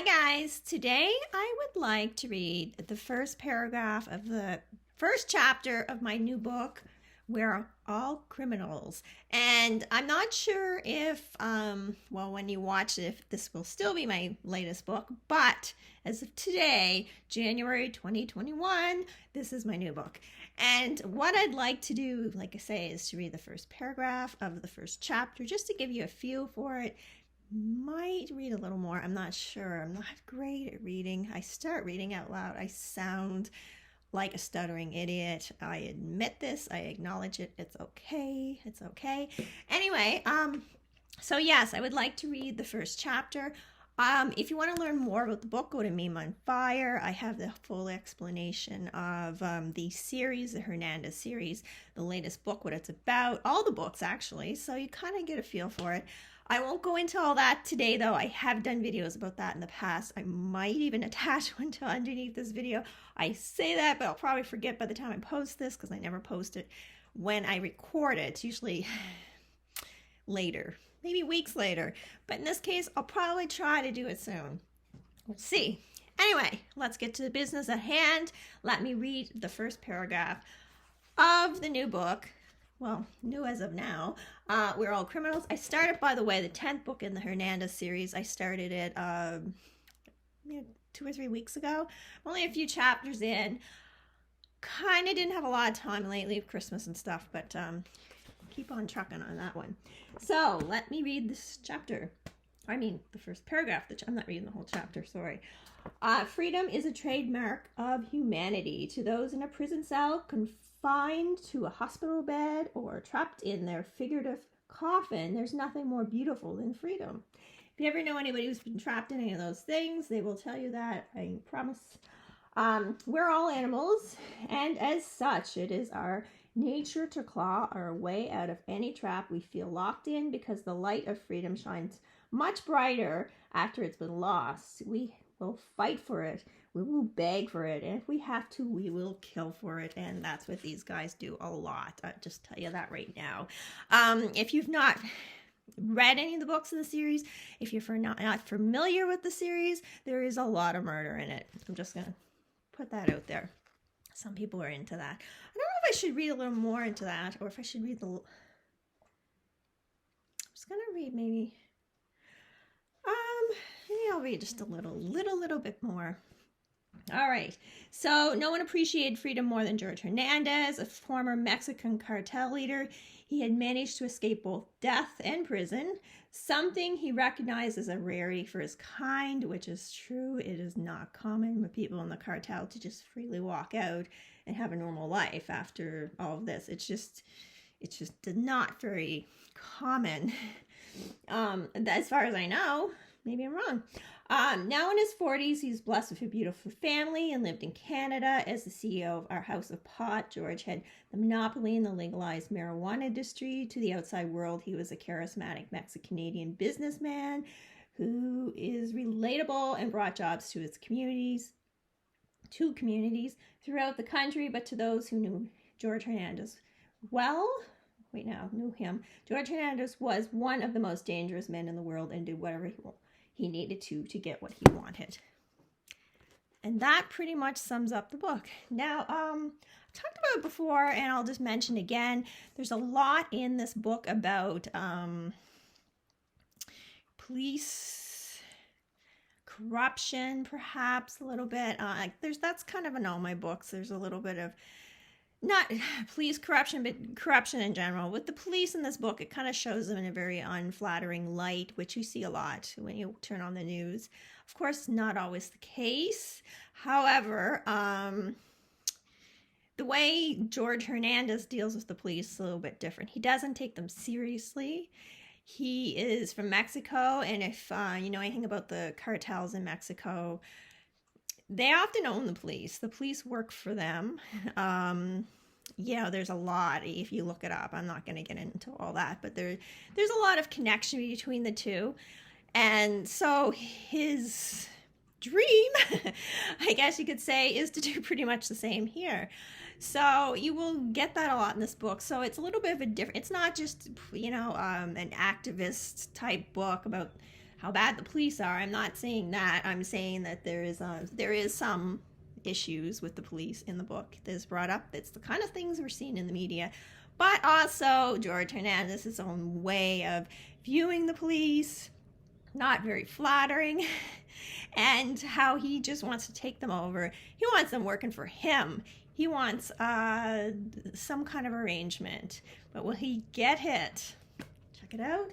Hi guys, today I would like to read the first paragraph of the first chapter of my new book, We're All Criminals. And I'm not sure if, when you watch it, if this will still be my latest book, but as of today, January 2021, this is my new book. And what I'd like to do, like I say, is to read the first paragraph of the first chapter just to give you a feel for it. Might read a little more. I'm not sure. I'm not great at reading. I start reading out loud. I sound like a stuttering idiot. I admit this. I acknowledge it. It's okay. It's okay. Anyway, so yes, I would like to read the first chapter. If you want to learn more about the book, go to Meme on Fire. I have the full explanation of the series, the Hernandez series, the latest book, what it's about, all the books actually, so you kind of get a feel for it. I won't go into all that today, though. I have done videos about that in the past. I might even attach one to underneath this video. I say that, but I'll probably forget by the time I post this because I never post it when I record it. It's usually later, maybe weeks later. But in this case, I'll probably try to do it soon. We'll see. Anyway, let's get to the business at hand. Let me read the first paragraph of the new book. Well, new as of now. We're All Criminals. I started, by the way, the 10th book in the Hernandez series. I started it 2 or 3 weeks ago. Only a few chapters in. Kind of didn't have a lot of time lately with Christmas and stuff, but keep on trucking on that one. So let me read this chapter. I mean, the first paragraph. I'm not reading the whole chapter, sorry. Freedom is a trademark of humanity. To those in a prison cell, confined to a hospital bed, or trapped in their figurative coffin, there's nothing more beautiful than freedom. If you ever know anybody who's been trapped in any of those things, they will tell you that, I promise. We're all animals, and as such, it is our nature to claw our way out of any trap we feel locked in, because the light of freedom shines much brighter after it's been lost. We will fight for it. We will beg for it, and if we have to, we will kill for it, and that's what these guys do a lot. I'll just tell you that right now. If you've not read any of the books in the series, if you're not familiar with the series, there is a lot of murder in it. I'm just going to put that out there. Some people are into that. I don't know if I should read a little more into that, or if I should read the... I'm just going to read maybe I'll read just a little bit more. All right, so no one appreciated freedom more than George Hernandez, a former Mexican cartel leader. He had managed to escape both death and prison, something he recognized as a rarity for his kind, which is true. It is not common with people in the cartel to just freely walk out and have a normal life after all of this. It's just not very common. As far as I know, maybe I'm wrong. Now in his 40s, he's blessed with a beautiful family and lived in Canada as the CEO of our House of Pot. George had the monopoly in the legalized marijuana industry. To the outside world, he was a charismatic Mexican-Canadian businessman who is relatable and brought jobs to his communities throughout the country. But to those who knew George Hernandez knew him, George Hernandez was one of the most dangerous men in the world and did whatever he needed to get what he wanted. And that pretty much sums up the book. Now, I talked about it before, and I'll just mention again, there's a lot in this book about police corruption, perhaps a little bit. That's kind of in all my books. There's a little bit of not police corruption, but corruption in general. With the police in this book, it kind of shows them in a very unflattering light, which you see a lot when you turn on the news. Of course, not always the case. However, the way George Hernandez deals with the police is a little bit different. He doesn't take them seriously. He is from Mexico, and if you know anything about the cartels in Mexico, they often own the police. The police work for them. There's a lot. If you look it up, I'm not going to get into all that, but there's a lot of connection between the two. And so his dream, I guess you could say, is to do pretty much the same here. So you will get that a lot in this book. So it's a little bit of a different, it's not just, an activist type book about how bad the police are. I'm not saying that. I'm saying that there is some issues with the police in the book that's brought up. It's the kind of things we're seeing in the media. But also George Hernandez's own way of viewing the police, not very flattering, and how he just wants to take them over. He wants them working for him. He wants some kind of arrangement. But will he get hit? Check it out.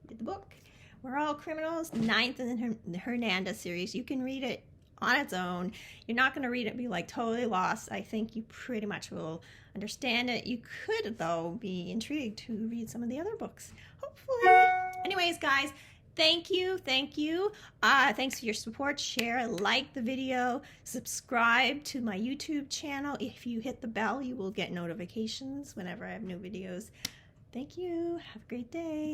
Read the book. We're All Criminals, 9th in the Hernandez series. You can read it on its own. You're not going to read it and be like totally lost. I think you pretty much will understand it. You could, though, be intrigued to read some of the other books. Hopefully. Anyways, guys, thank you. Thanks for your support. Share, like the video, subscribe to my YouTube channel. If you hit the bell, you will get notifications whenever I have new videos. Thank you. Have a great day.